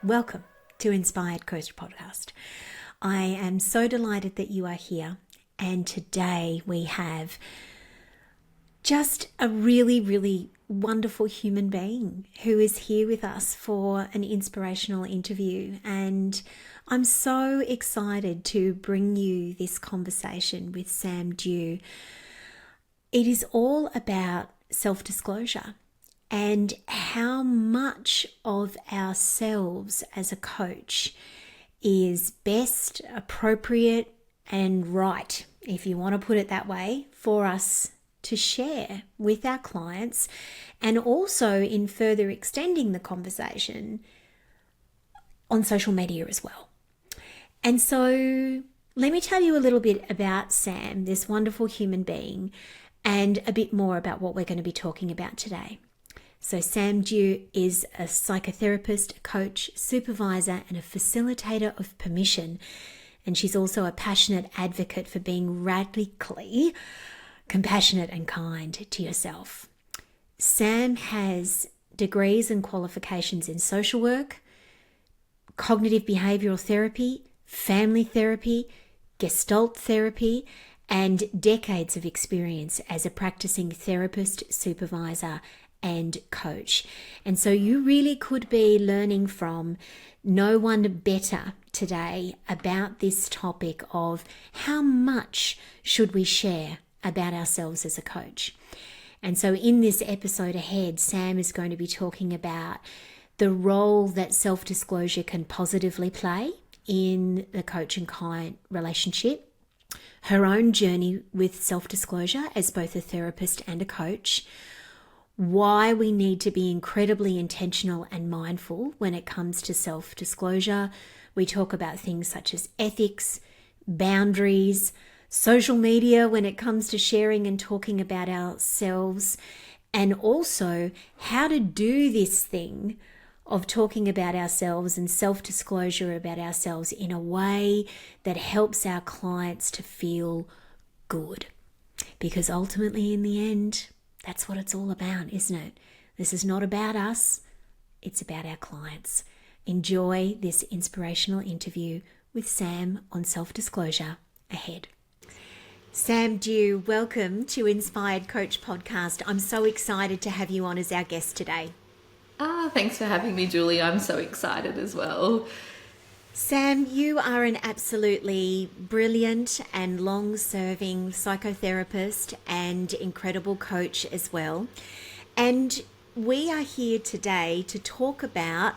Welcome to Inspired Coach Podcast. I am so delighted that you are here, and today we have just a really wonderful human being who is here with us for an inspirational interview, and I'm so excited to bring you this conversation with Sam Dew. It is all about self-disclosure and how much of ourselves as a coach is best, appropriate, and right, if you want to put it that way, for us to share with our clients, and also in further extending the conversation on social media as well. And so let me tell you a little bit about Sam, this wonderful human being, and a bit more about what we're going to be talking about today. So Sam Dew is a psychotherapist, a coach, supervisor, and a facilitator of permission. And she's also a passionate advocate for being radically compassionate and kind to yourself. Sam has degrees and qualifications in social work, cognitive behavioural therapy, family therapy, gestalt therapy, and decades of experience as a practising therapist, supervisor, and coach. And so you really could be learning from no one better today about this topic of how much should we share about ourselves as a coach. And so in this episode ahead, Sam is going to be talking about the role that self-disclosure can positively play in the coach and client relationship, her own journey with self-disclosure as both a therapist and a coach, why we need to be incredibly intentional and mindful when it comes to self-disclosure. We talk about things such as ethics, boundaries, social media when it comes to sharing and talking about ourselves, and also how to do this thing of talking about ourselves and self-disclosure about ourselves in a way that helps our clients to feel good. Because ultimately, in the end, that's what it's all about, isn't it? This is not about us, it's about our clients. Enjoy this inspirational interview with Sam on self-disclosure ahead. Sam Dew, welcome to Inspired Coach Podcast. I'm so excited to have you on as our guest today. Thanks for having me, Julie. I'm so excited as well. Sam, you are an absolutely brilliant and long-serving psychotherapist and incredible coach as well. And we are here today to talk about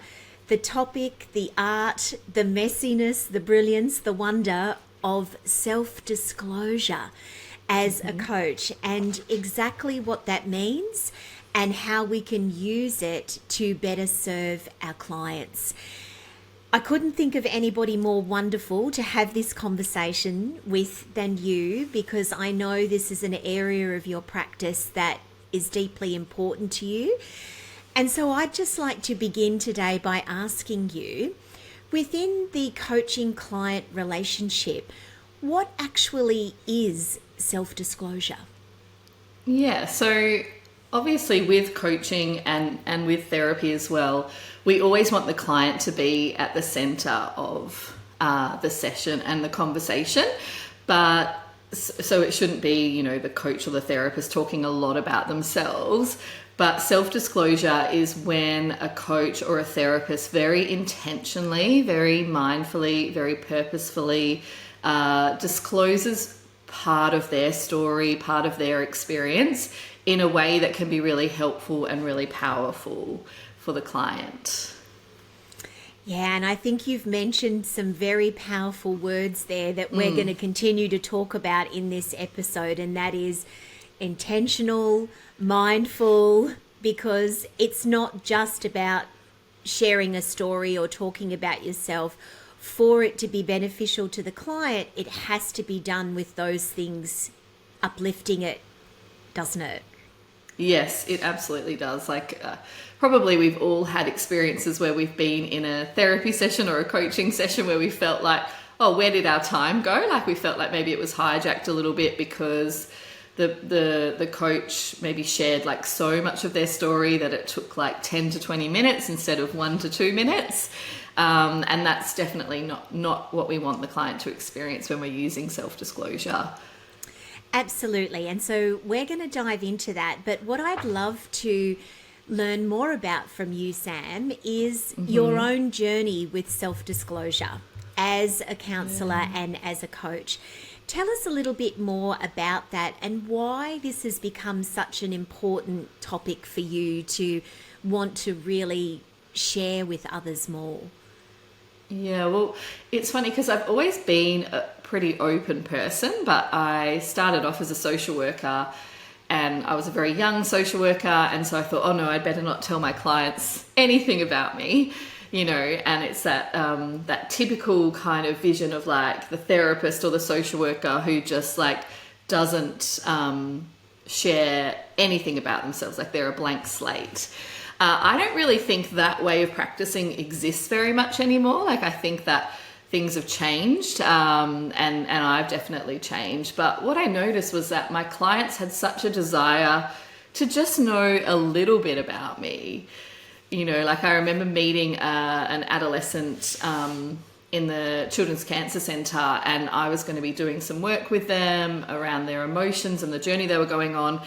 the topic, the art, the messiness, the brilliance, the wonder of self-disclosure as a coach, and exactly what that means and how we can use it to better serve our clients. I couldn't think of anybody more wonderful to have this conversation with than you, because I know this is an area of your practice that is deeply important to you. And so I'd just like to begin today by asking you, within the coaching client relationship, what actually is self-disclosure? Yeah, so obviously with coaching and with therapy as well, we always want the client to be at the center of the session and the conversation. But so it shouldn't be, the coach or the therapist talking a lot about themselves. But self-disclosure is when a coach or a therapist very intentionally, very mindfully, very purposefully discloses part of their story, part of their experience in a way that can be really helpful and really powerful for the client. Yeah, and I think you've mentioned some very powerful words there that we're going to continue to talk about in this episode, and that is intentional, mindful, because it's not just about sharing a story or talking about yourself. For it to be beneficial to the client, it has to be done with those things uplifting it, doesn't it? Yes, it absolutely does. Probably we've all had experiences where we've been in a therapy session or a coaching session where we felt like, oh, where did our time go? We felt like maybe it was hijacked a little bit because the coach maybe shared so much of their story that it took 10 to 20 minutes instead of 1 to 2 minutes. And that's definitely not what we want the client to experience when we're using self-disclosure. Absolutely. And so we're going to dive into that. But what I'd love to learn more about from you, Sam, is your own journey with self-disclosure as a counsellor and as a coach. Tell us a little bit more about that and why this has become such an important topic for you to want to really share with others more. Yeah, well, it's funny because I've always been a pretty open person, but I started off as a social worker and I was a very young social worker. And so I thought, oh no, I'd better not tell my clients anything about me, you know, and it's that typical kind of vision of like the therapist or the social worker who just like doesn't share anything about themselves, like they're a blank slate. I don't really think that way of practicing exists very much anymore. Like I think that things have changed and I've definitely changed. But what I noticed was that my clients had such a desire to just know a little bit about me. You know, like I remember meeting an adolescent in the Children's Cancer Centre, and I was going to be doing some work with them around their emotions and the journey they were going on.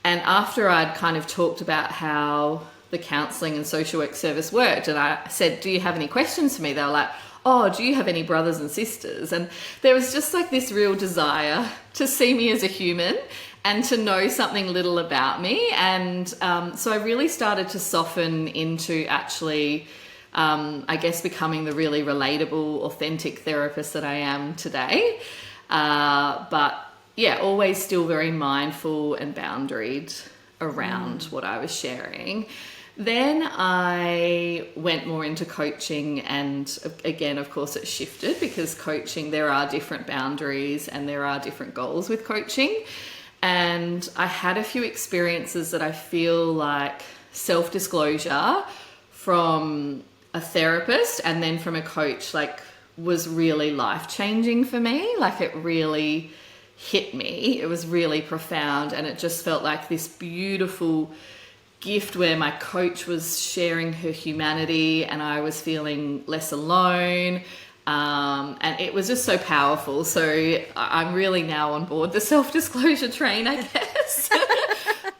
And after I'd kind of talked about how the counselling and social work service worked, and I said, do you have any questions for me? They were like, oh, do you have any brothers and sisters? And there was just like this real desire to see me as a human and to know something little about me. And so I really started to soften into actually, I guess, becoming the really relatable, authentic therapist that I am today. But yeah, always still very mindful and boundaried around what I was sharing. Then I went more into coaching, and again, of course, it shifted because coaching, there are different boundaries and there are different goals with coaching. And I had a few experiences that I feel like self-disclosure from a therapist and then from a coach, like, was really life-changing for me. Like, it really hit me. It was really profound, and it just felt like this beautiful gift where my coach was sharing her humanity and I was feeling less alone. And it was just so powerful. So I'm really now on board the self-disclosure train, I guess.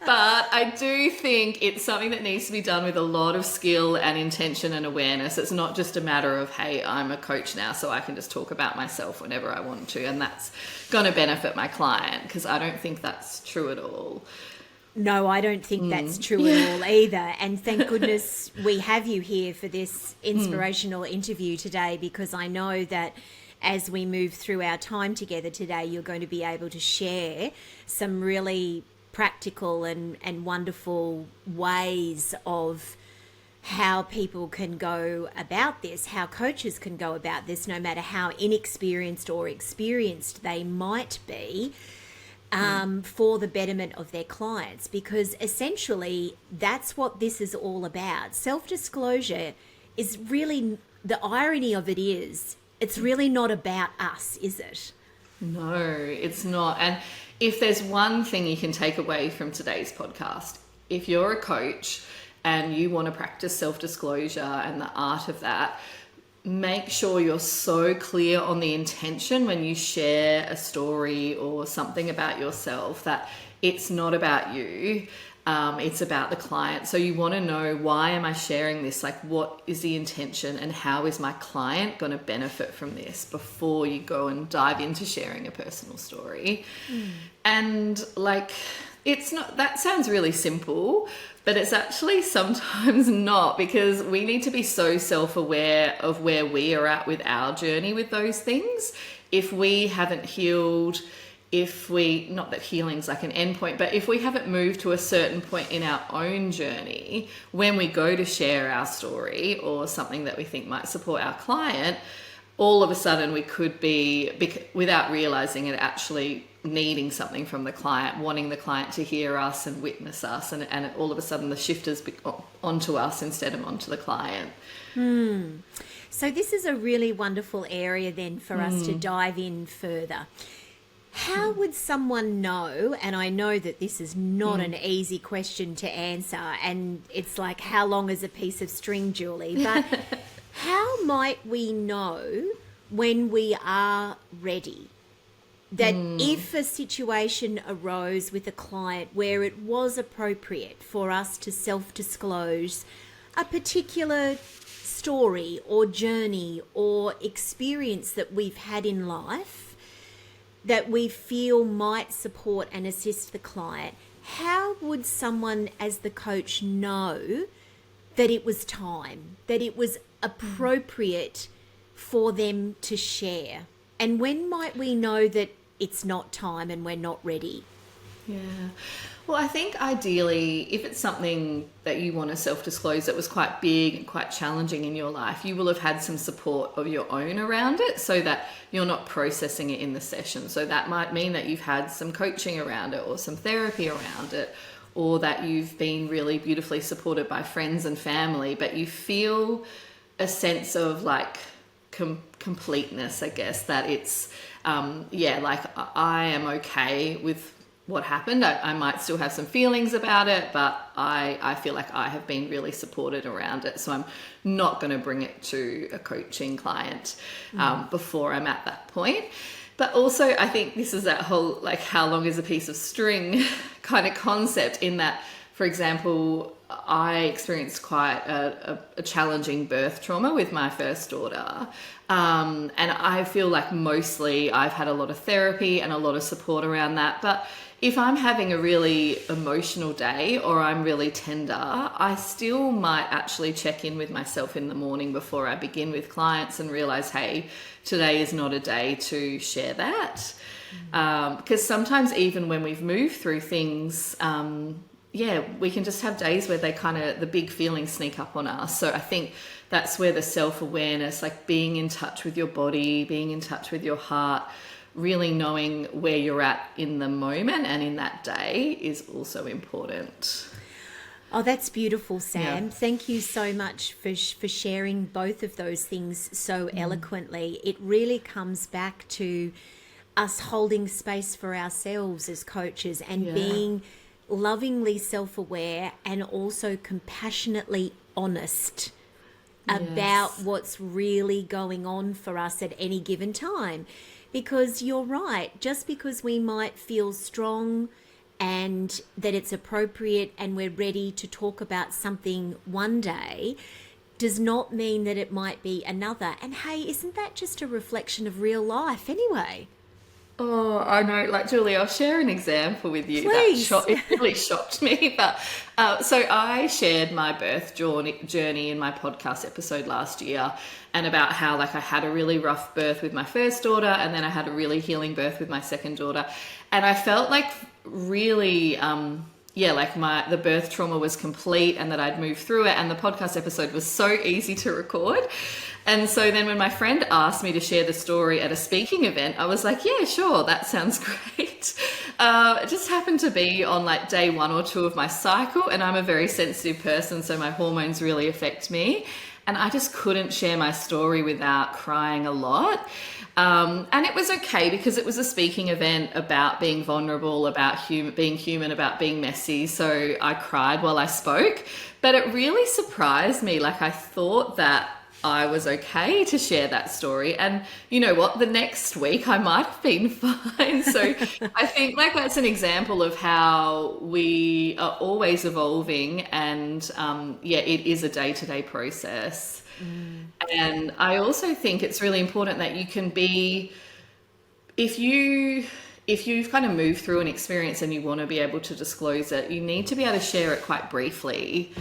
But I do think it's something that needs to be done with a lot of skill and intention and awareness. It's not just a matter of, hey, I'm a coach now, so I can just talk about myself whenever I want to, and that's going to benefit my client, because I don't think that's true at all. No, I don't think that's true at all either. And thank goodness we have you here for this inspirational interview today, because I know that as we move through our time together today, you're going to be able to share some really practical and wonderful ways of how people can go about this, how coaches can go about this, no matter how inexperienced or experienced they might be. For the betterment of their clients, because essentially that's what this is all about. Self-disclosure is really, the irony of it is, it's really not about us, is it? No, it's not. And if there's one thing you can take away from today's podcast, if you're a coach and you want to practice self-disclosure and the art of that, make sure you're so clear on the intention when you share a story or something about yourself that it's not about you, it's about the client. So you want to know, why am I sharing this? Like, what is the intention and how is my client going to benefit from this before you go and dive into sharing a personal story? And like, it's not, that sounds really simple, but it's actually sometimes not, because we need to be so self-aware of where we are at with our journey with those things. If we haven't healed, not that healing's like an endpoint, but if we haven't moved to a certain point in our own journey, when we go to share our story or something that we think might support our client, all of a sudden we could be, without realizing it, actually needing something from the client, wanting the client to hear us and witness us, and all of a sudden the shift is onto us instead of onto the client. So this is a really wonderful area then for us to dive in further. How would someone know, and I know that this is not an easy question to answer, and it's like, how long is a piece of string, Julie? But How might we know when we are ready? That if a situation arose with a client where it was appropriate for us to self-disclose a particular story or journey or experience that we've had in life that we feel might support and assist the client, how would someone as the coach know that it was time, that it was appropriate for them to share? And when might we know that it's not time and we're not ready? Yeah. Well, I think ideally, if it's something that you want to self-disclose that was quite big and quite challenging in your life, you will have had some support of your own around it so that you're not processing it in the session. So that might mean that you've had some coaching around it or some therapy around it, or that you've been really beautifully supported by friends and family, but you feel a sense of like completeness, I guess, that it's, like I am okay with what happened. I might still have some feelings about it, but I feel like I have been really supported around it. So I'm not going to bring it to a coaching client before I'm at that point. But also I think this is that whole, like, how long is a piece of string kind of concept, in that, for example, I experienced quite a challenging birth trauma with my first daughter. And I feel like mostly I've had a lot of therapy and a lot of support around that. But if I'm having a really emotional day or I'm really tender, I still might actually check in with myself in the morning before I begin with clients and realize, hey, today is not a day to share that. Because sometimes even when we've moved through things, we can just have days where the big feelings sneak up on us. So I think that's where the self-awareness, like being in touch with your body, being in touch with your heart, really knowing where you're at in the moment and in that day is also important. Oh, that's beautiful, Sam. Yeah. Thank you so much for sharing both of those things so eloquently. It really comes back to us holding space for ourselves as coaches and being lovingly self-aware and also compassionately honest about what's really going on for us at any given time. Because you're right, just because we might feel strong and that it's appropriate and we're ready to talk about something one day does not mean that it might be another. And hey, isn't that just a reflection of real life anyway? Oh, I know. Like, Julie, I'll share an example with you. Please. It really shocked me. But so I shared my birth journey in my podcast episode last year, and about how, like, I had a really rough birth with my first daughter, and then I had a really healing birth with my second daughter. And I felt like really, the birth trauma was complete and that I'd moved through it. And the podcast episode was so easy to record. And so then when my friend asked me to share the story at a speaking event, I was like, yeah, sure, that sounds great. It just happened to be on like day 1 or 2 of my cycle, and I'm a very sensitive person, so my hormones really affect me. And I just couldn't share my story without crying a lot. And it was okay because it was a speaking event about being vulnerable, about being human, about being messy. So I cried while I spoke, but it really surprised me. Like, I thought that I was okay to share that story. And you know what? The next week I might have been fine. So I think like that's an example of how we are always evolving, and it is a day-to-day process. And I also think it's really important that you can be, if you've kind of moved through an experience and you want to be able to disclose it, you need to be able to share it quite briefly.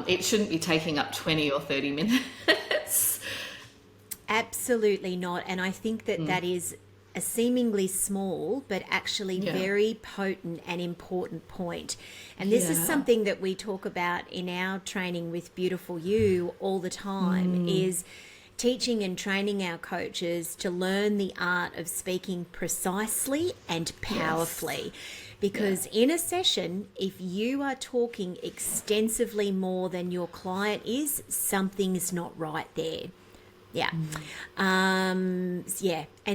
It shouldn't be taking up 20 or 30 minutes. Absolutely not. And I think that is a seemingly small but actually very potent and important point. And this is something that we talk about in our training with Beautiful You all the time, is teaching and training our coaches to learn the art of speaking precisely and powerfully. Because in a session, if you are talking extensively more than your client is, something's not right there. And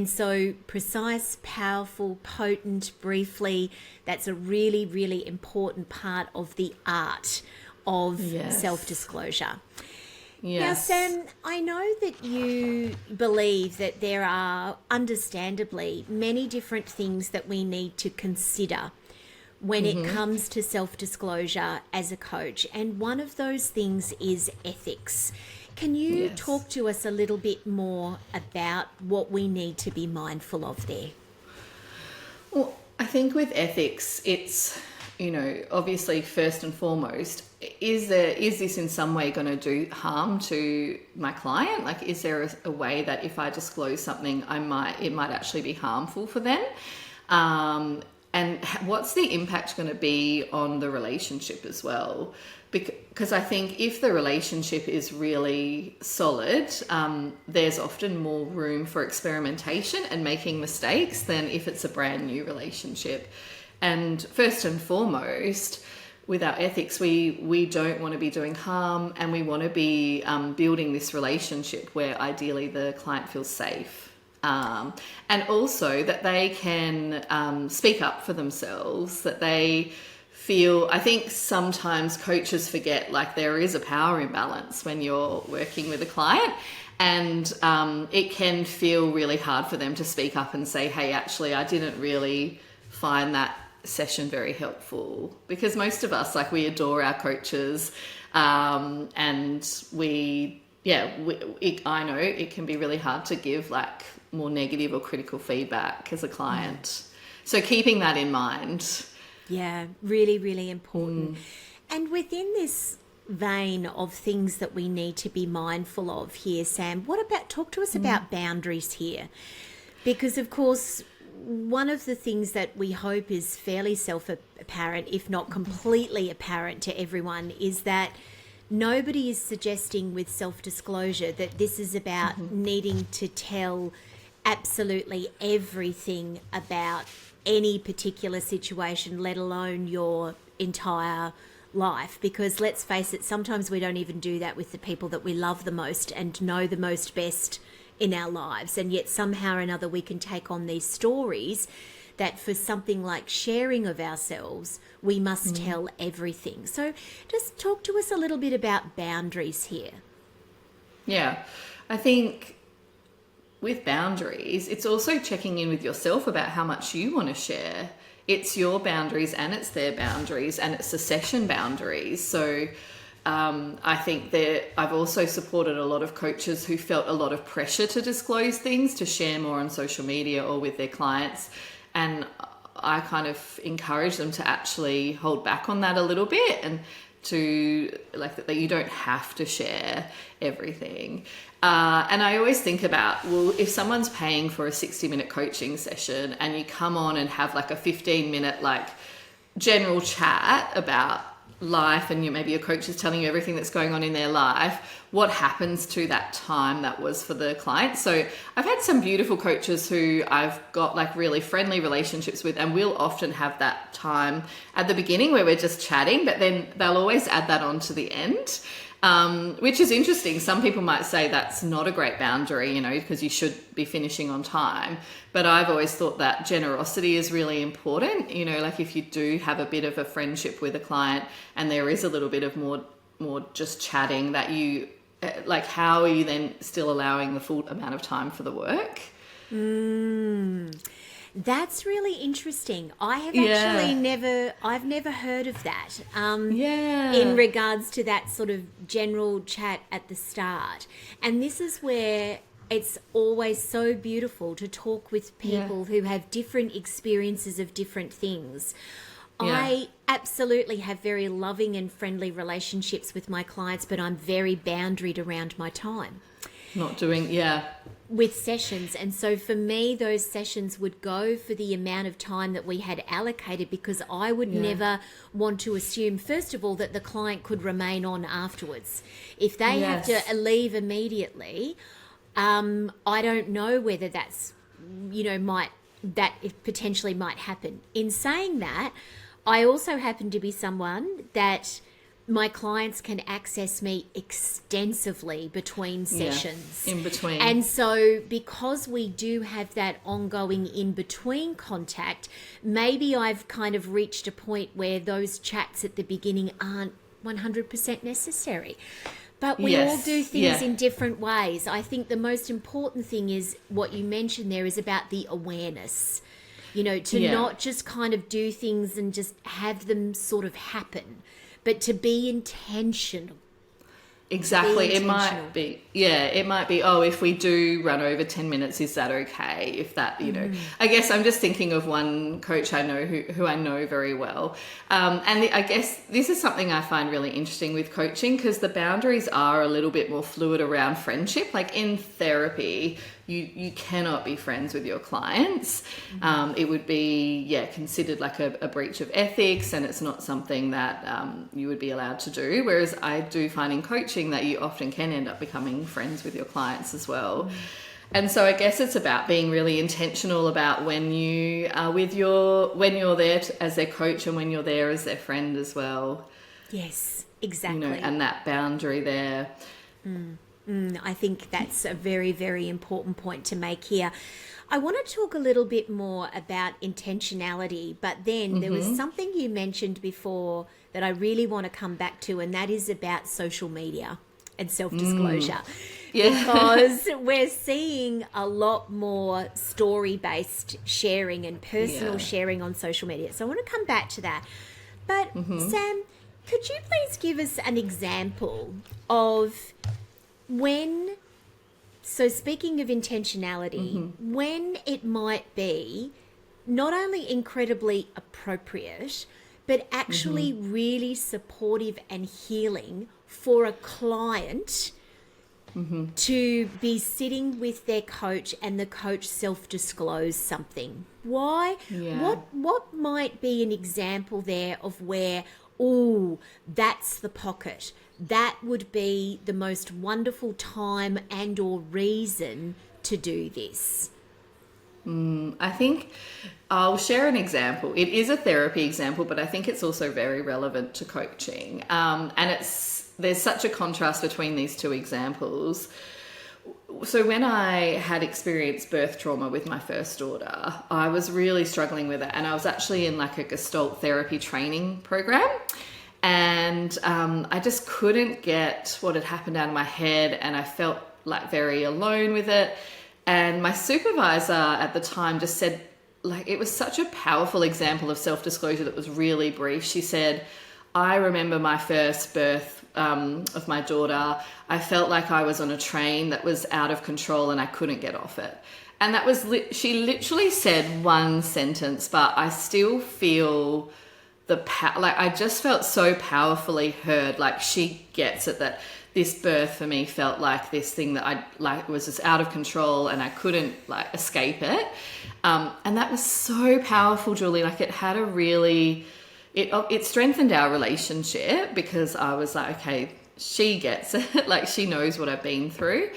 so precise, powerful, potent, briefly, that's a really, really important part of the art of self-disclosure. Yes. Now, Sam, I know that you believe that there are, understandably, many different things that we need to consider when it comes to self-disclosure as a coach. And one of those things is ethics. Can you Yes. talk to us a little bit more about what we need to be mindful of there? Well, I think with ethics, it's, obviously first and foremost, is this in some way going to do harm to my client? Like, is there a way that if I disclose something, it might actually be harmful for them? And what's the impact going to be on the relationship as well? Because I think if the relationship is really solid, there's often more room for experimentation and making mistakes than if it's a brand new relationship. And first and foremost, with our ethics, we don't want to be doing harm, and we want to be building this relationship where ideally the client feels safe. And also that they can speak up for themselves, that they feel, I think sometimes coaches forget, like, there is a power imbalance when you're working with a client, and it can feel really hard for them to speak up and say, hey, actually, I didn't really find that session very helpful. Because most of us, like, we adore our coaches, and I know it can be really hard to give like more negative or critical feedback as a client. So keeping that in mind. Yeah, really, really important. And within this vein of things that we need to be mindful of here, Sam, talk to us about boundaries here. Because, of course, one of the things that we hope is fairly self-apparent, if not completely apparent to everyone, is that nobody is suggesting with self-disclosure that this is about needing to tell absolutely everything about any particular situation, let alone your entire life. Because let's face it, sometimes we don't even do that with the people that we love the most and know the most best in our lives. And yet somehow or another we can take on these stories that for something like sharing of ourselves, we must tell everything. So just talk to us a little bit about boundaries here. Yeah, I think with boundaries, it's also checking in with yourself about how much you want to share. It's your boundaries and it's their boundaries and it's the session boundaries. So I think that I've also supported a lot of coaches who felt a lot of pressure to disclose things, to share more on social media or with their clients. And I kind of encourage them to actually hold back on that a little bit, and to like that you don't have to share everything. And I always think about, well, if someone's paying for a 60-minute coaching session and you come on and have like a 15-minute like general chat about life, and maybe your coach is telling you everything that's going on in their life, what happens to that time that was for the client? So I've had some beautiful coaches who I've got like really friendly relationships with, and we'll often have that time at the beginning where we're just chatting, but then they'll always add that on to the end, which is interesting. Some people might say that's not a great boundary, because you should be finishing on time. But I've always thought that generosity is really important. Like if you do have a bit of a friendship with a client and there is a little bit of more just chatting, that you, like, how are you then still allowing the full amount of time for the work? That's really interesting. I have actually never heard of that. In regards to that sort of general chat at the start. And this is where it's always so beautiful to talk with people who have different experiences of different things. I absolutely have very loving and friendly relationships with my clients, but I'm very boundaried around my time. Not doing, With sessions. And so for me, those sessions would go for the amount of time that we had allocated, because I would never want to assume, first of all, that the client could remain on afterwards. If they have to leave immediately, I don't know whether that's, that it potentially might happen. In saying that, I also happen to be someone that my clients can access me extensively between sessions. In between. And so because we do have that ongoing in-between contact, maybe I've kind of reached a point where those chats at the beginning aren't 100% necessary. But we all Yes. do things Yeah. in different ways. I think the most important thing is what you mentioned there is about the awareness. To Yeah. not just kind of do things and just have them sort of happen, but to be intentional. Exactly. Be intentional. It might be, oh, if we do run over 10 minutes, is that okay? If that, I guess I'm just thinking of one coach I know who I know very well. I guess this is something I find really interesting with coaching, because the boundaries are a little bit more fluid around friendship. Like in therapy, you cannot be friends with your clients. It would be, considered like a breach of ethics, and it's not something that you would be allowed to do. Whereas I do find in coaching that you often can end up becoming friends with your clients as well. And so I guess it's about being really intentional about when you are when you're there as their coach and when you're there as their friend as well. Yes, exactly. And that boundary there. I think that's a very, very important point to make here. I want to talk a little bit more about intentionality, but then there was something you mentioned before that I really want to come back to, and that is about social media and self-disclosure. Because we're seeing a lot more story-based sharing and personal sharing on social media. So I want to come back to that. But Sam, could you please give us an example of so speaking of intentionality, when it might be not only incredibly appropriate, but actually really supportive and healing for a client to be sitting with their coach and the coach self-disclose something? Why? Yeah. What might be an example there of where, that's the pocket? That would be the most wonderful time and or reason to do this. I think I'll share an example. It is a therapy example, but I think it's also very relevant to coaching. There's such a contrast between these two examples. So when I had experienced birth trauma with my first daughter, I was really struggling with it. And I was actually in like a gestalt therapy training program. And I just couldn't get what had happened out of my head, and I felt like very alone with it. And my supervisor at the time just said, like, it was such a powerful example of self-disclosure that was really brief. She said, I remember my first birth of my daughter. I felt like I was on a train that was out of control and I couldn't get off it. And that was, she literally said one sentence, but I still feel I just felt so powerfully heard. Like, she gets it, that this birth for me felt like this thing that I like was just out of control and I couldn't like escape it. And that was so powerful, Julie. Like, it had a really, it strengthened our relationship, because I was like, okay, she gets it. Like, she knows what I've been through.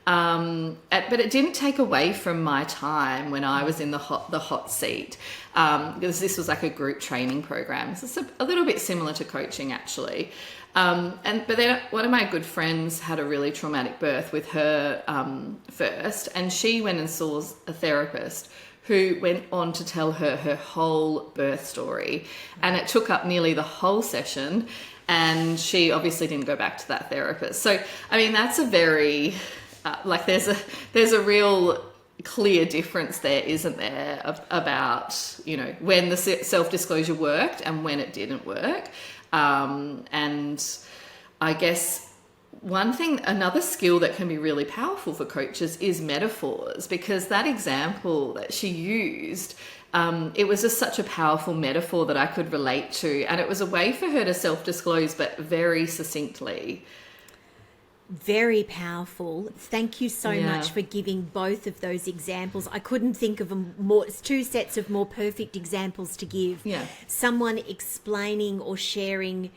But it didn't take away from my time when I was in the hot seat, because this was like a group training program. So it's a little bit similar to coaching, actually. But then one of my good friends had a really traumatic birth with her first, and she went and saw a therapist who went on to tell her whole birth story, and it took up nearly the whole session, and she obviously didn't go back to that therapist. So, I mean, that's a very there's a real clear difference there, isn't there, about when the self-disclosure worked and when it didn't work. And I guess another skill that can be really powerful for coaches is metaphors, because that example that she used, it was just such a powerful metaphor that I could relate to, and it was a way for her to self-disclose, but very succinctly. Very powerful. Thank you so much for giving both of those examples. I couldn't think of two sets of more perfect examples to give. Yeah. Someone explaining or sharing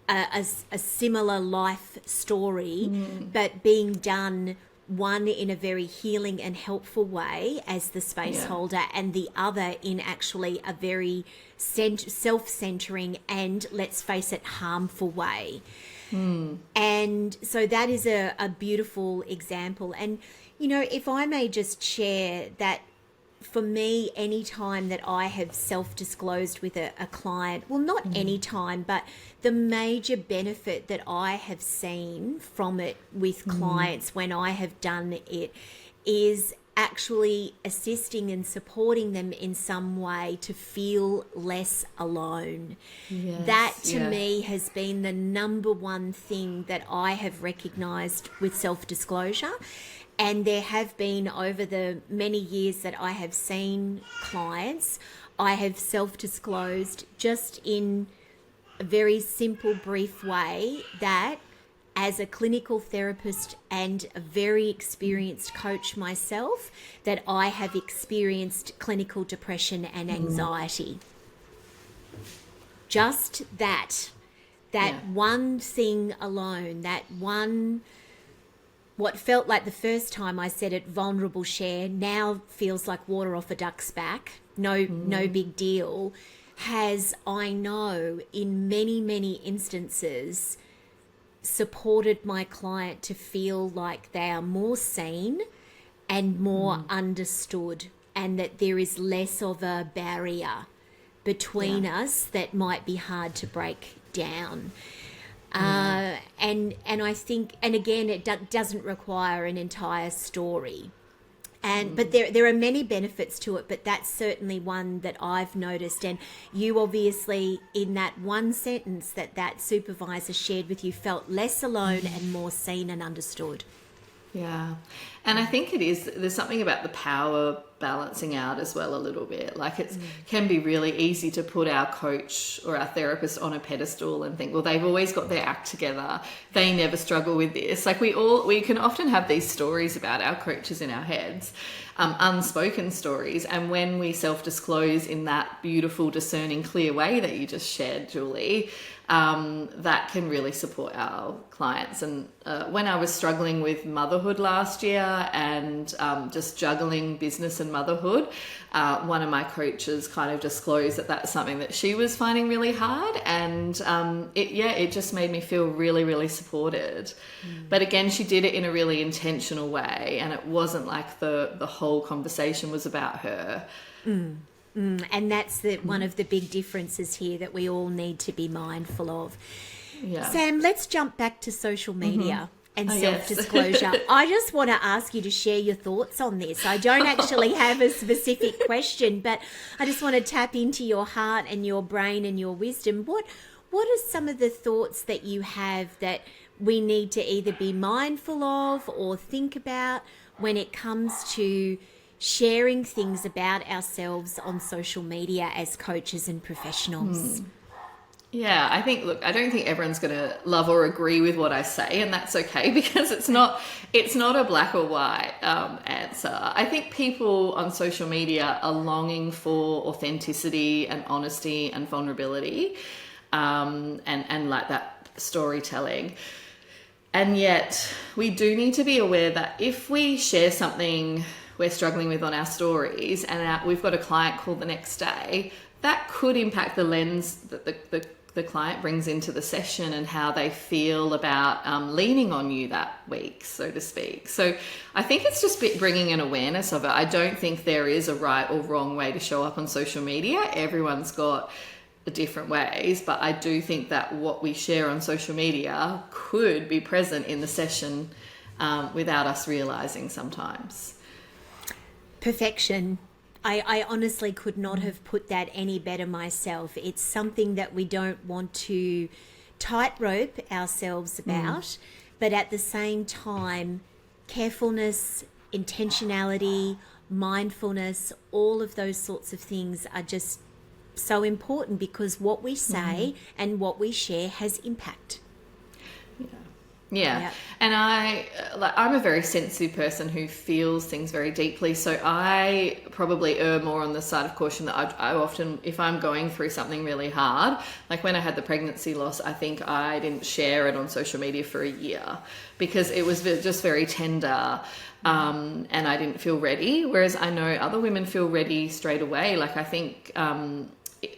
a similar life story, but being done, one in a very healing and helpful way as the space holder, and the other in actually a very self-centering and, let's face it, harmful way. And so that is a beautiful example. And, if I may just share that for me, any time that I have self-disclosed with a client, well, not any time, but the major benefit that I have seen from it with clients when I have done it is actually assisting and supporting them in some way to feel less alone. Yes, That to me has been the number one thing that I have recognized with self-disclosure. And there have been, over the many years that I have seen clients, I have self-disclosed just in a very simple, brief way that as a clinical therapist and a very experienced coach myself, that I have experienced clinical depression and anxiety. Just that one thing alone, that one, what felt like the first time I said it, vulnerable share, now feels like water off a duck's back, no big deal, has, I know, in many, many instances, supported my client to feel like they are more seen and more understood, and that there is less of a barrier between us that might be hard to break down. And I think, and again, it doesn't require an entire story. But there are many benefits to it, but that's certainly one that I've noticed. And you obviously, in that one sentence that supervisor shared with you, felt less alone and more seen and understood. Yeah. And I think there's something about the power balancing out as well a little bit. Like it can be really easy to put our coach or our therapist on a pedestal and think, well, they've always got their act together. They never struggle with this. Like we can often have these stories about our coaches in our heads, unspoken stories. And when we self-disclose in that beautiful, discerning, clear way that you just shared, Julie, that can really support our clients. And when I was struggling with motherhood last year and just juggling business and motherhood, one of my coaches kind of disclosed that that's something that she was finding really hard, and it just made me feel really, really supported. But again, she did it in a really intentional way, and it wasn't like the whole conversation was about her. And that's one of the big differences here that we all need to be mindful of. Yeah. Sam, let's jump back to social media and self-disclosure. I just want to ask you to share your thoughts on this. I don't actually have a specific question, but I just want to tap into your heart and your brain and your wisdom. What are some of the thoughts that you have that we need to either be mindful of or think about when it comes to sharing things about ourselves on social media as coaches and professionals? Yeah, I don't think everyone's going to love or agree with what I say, and that's okay, because it's not a black or white answer. I think people on social media are longing for authenticity and honesty and vulnerability, and like that storytelling. And yet we do need to be aware that if we share something we're struggling with on our stories and we've got a client call the next day, that could impact the lens that the client brings into the session and how they feel about leaning on you that week, so to speak. So I think it's just bringing an awareness of it. I don't think there is a right or wrong way to show up on social media. Everyone's got different ways, but I do think that what we share on social media could be present in the session without us realizing sometimes. Perfection. I honestly could not have put that any better myself. It's something that we don't want to tightrope ourselves about, but at the same time, carefulness, intentionality, mindfulness, all of those sorts of things are just so important, because what we say and what we share has impact. Yeah. And I'm a very sensitive person who feels things very deeply. So I probably err more on the side of caution that I often, if I'm going through something really hard, like when I had the pregnancy loss, I think I didn't share it on social media for a year because it was just very tender. And I didn't feel ready. Whereas I know other women feel ready straight away. Like I think,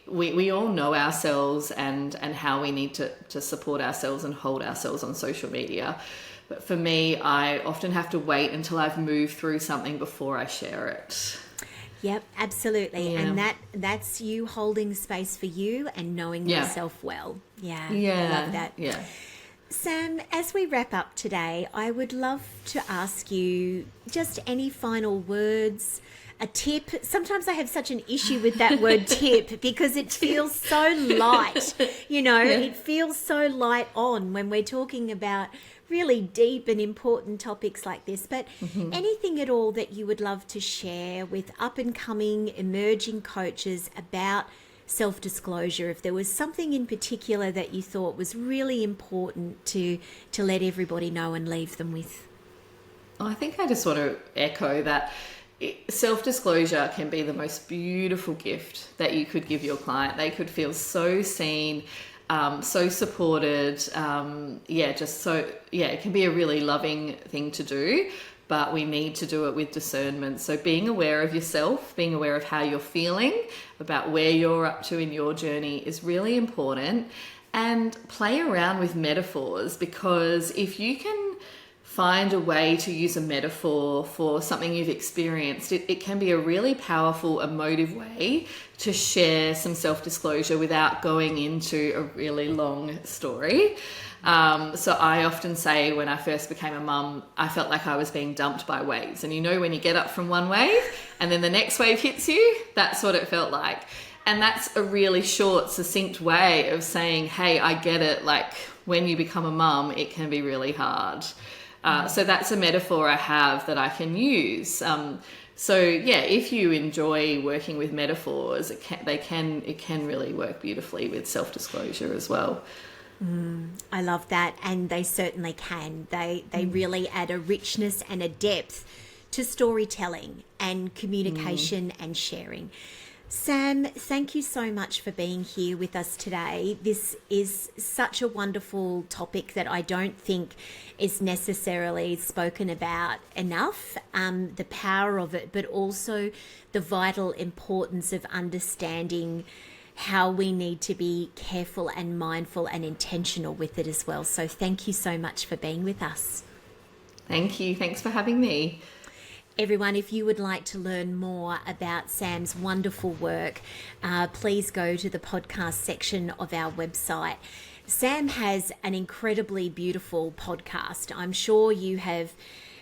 we all know ourselves and how we need to support ourselves and hold ourselves on social media. But for me, I often have to wait until I've moved through something before I share it. Yep, absolutely. Yeah. And that's you holding space for you and knowing yourself well. Yeah, I love that. Yeah. Sam, as we wrap up today, I would love to ask you just any final words, a tip. Sometimes I have such an issue with that word tip because it feels so light. It feels so light on when we're talking about really deep and important topics like this. But anything at all that you would love to share with up-and-coming emerging coaches about self-disclosure, if there was something in particular that you thought was really important to let everybody know and leave them with? I think I just want to echo that self-disclosure can be the most beautiful gift that you could give your client. They could feel so seen, so supported. It can be a really loving thing to do, but we need to do it with discernment. So being aware of yourself, being aware of how you're feeling, about where you're up to in your journey is really important. And play around with metaphors, because if you can find a way to use a metaphor for something you've experienced, it can be a really powerful, emotive way to share some self-disclosure without going into a really long story. So I often say when I first became a mum, I felt like I was being dumped by waves. And when you get up from one wave and then the next wave hits you, that's what it felt like. And that's a really short, succinct way of saying, hey, I get it. Like when you become a mum, it can be really hard. So that's a metaphor I have that I can use. If you enjoy working with metaphors, it can really work beautifully with self-disclosure as well. I love that, and they certainly can. They really add a richness and a depth to storytelling and communication and sharing. Sam, thank you so much for being here with us today. This is such a wonderful topic that I don't think is necessarily spoken about enough, the power of it, but also the vital importance of understanding how we need to be careful and mindful and intentional with it as well. So thank you so much for being with us. Thank you. Thanks for having me. Everyone, if you would like to learn more about Sam's wonderful work, please go to the podcast section of our website. Sam has an incredibly beautiful podcast. I'm sure you have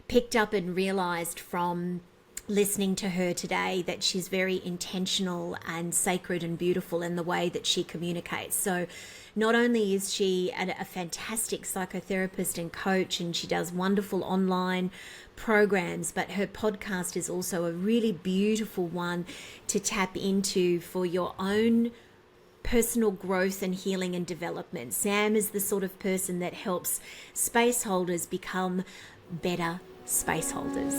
picked up and realised from listening to her today that she's very intentional and sacred and beautiful in the way that she communicates. So not only is she a fantastic psychotherapist and coach, and she does wonderful online programs, but her podcast is also a really beautiful one to tap into for your own personal growth and healing and development. Sam is the sort of person that helps space holders become better space holders.